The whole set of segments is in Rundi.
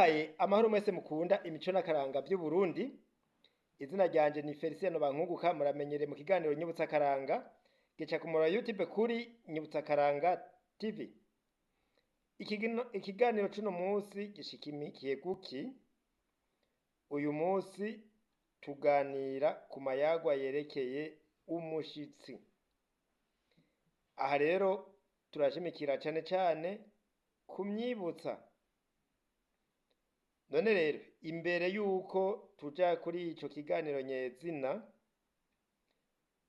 Amahoro mwese mukunda imico n'akaranga by'u Burundi. Izina ryanje ni Felicien Bankunguka, muramenyere mu kiganiro Nyibutsa Karanga gica ku mura YouTube kuri Nyibutsa Karanga TV. Ikiganiro cuno munsi gishikimikiye guki. Uyu munsi tuganira ku mayagwa yerekeye umushitsi. Aha rero turashimikira cane kumyibutsa. None rero imbere yuko tuja kuri ico kiganiro nyezina,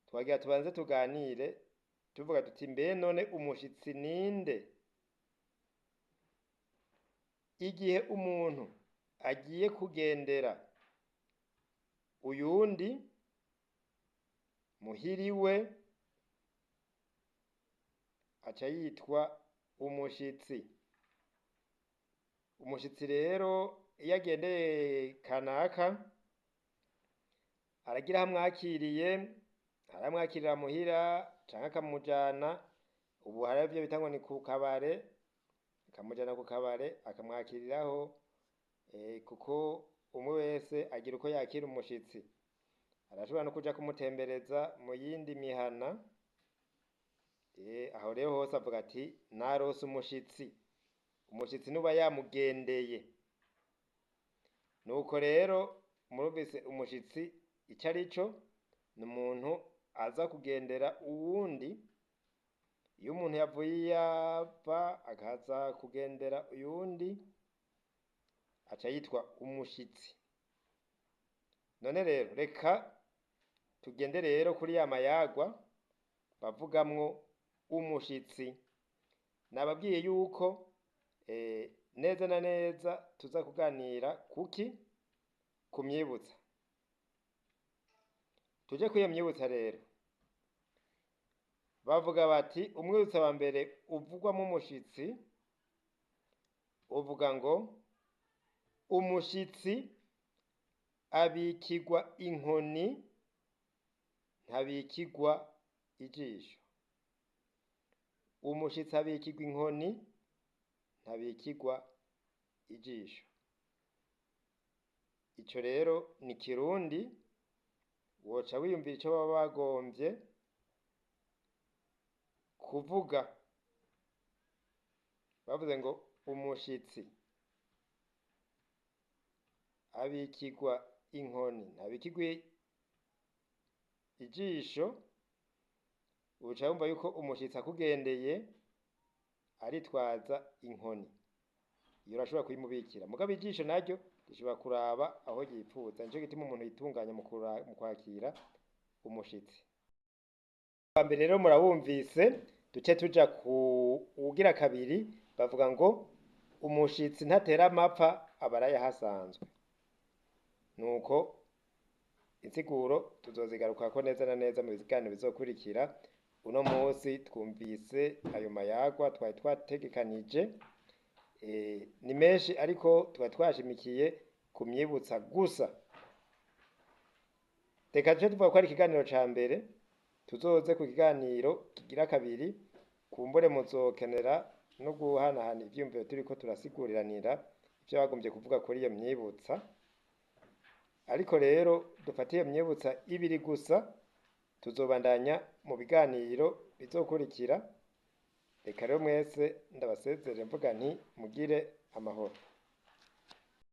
twagira tubanze tuganire tuvuga tuti mbe none umushitsi ninde? Igihe umuntu agiye kugendera uyundi muhiriwe aca yitwa umushitsi. Umushitsi rero iyo agendeye kanaka aragira hamwakiriye, aramwakirira muhira canke akamujana. Ubu hari ivyo bita ngo ni ku kabare, akamujana ku kabare akamwakiriraho, kuko umwe wese agira uko yakira umushitsi. Arashobora no kuja kumutembereza mu yindi mihana, aho rero hose avuga ati narose umushitsi. Umushitsi nuba yamugendeye. Nuko rero murumvise umushitsi ico arico, ni umuntu aza kugendera uwundi. Iyo umuntu yavuye yava akaza kugendera uyundi aca yitwa umushitsi. None rero reka tugende rero kuri ya mayagwa bavugamwo umushitsi. Nababwiye yuko neza na neza tuza kuganira kuki? Kumyibutsa. Tuje kwiyo myibutsa rero. Bavuga bati umwibutsa wa mbere uvugwamo umushitsi uvuga ngo umushitsi abikigwa inkoni ntabikigwa ijisho. Umushitsi abikigwa inkoni ntabikigwa ijisho. Ico rero ni Kirundi, woca wiyumvira ico baba bagomvye kuvuga. Bavuze ngo umushitsi abikigwa inkoni ntabikigwa ijisho, uca wumva yuko umushitsi akugendeye aritwaza inkoni. Iyo urashobora kuyimubikira, mugabo ijisho naryo rishobora kuraba aho yipfuza. Nico gituma umuntu yitunganya mu kwakira umushitsi. Mbere rero murabumvise, duce tuja ku ugira kabiri. Bavuga ngo umushitsi ntatera amapfa abaraye hasanzwe. Nuko insiguro tuzozigarukako neza na neza mu biganiro bizokurikira. Uno munsi twumvise ayo mayagwa twari twategekanije. Ni menshi ariko twari twashimikiye kumyibutsa gusa. Reka tuje tuvuga ko ari ikiganiro ca mbere. Tuzoze ku kiganiro kigira kabiri, kumbure muzokenera no guhanahana ivyiyumviro turiko turasiguriranira ivyo bagombye kuvuga kuri iyo myibutsa. Ariko rero dufate iyo myibutsa ibiri gusa, tuzobandanya mu biganiro bizokurikira. Reka rero mwese ndabasezerere mvuga nti mugire amahoro.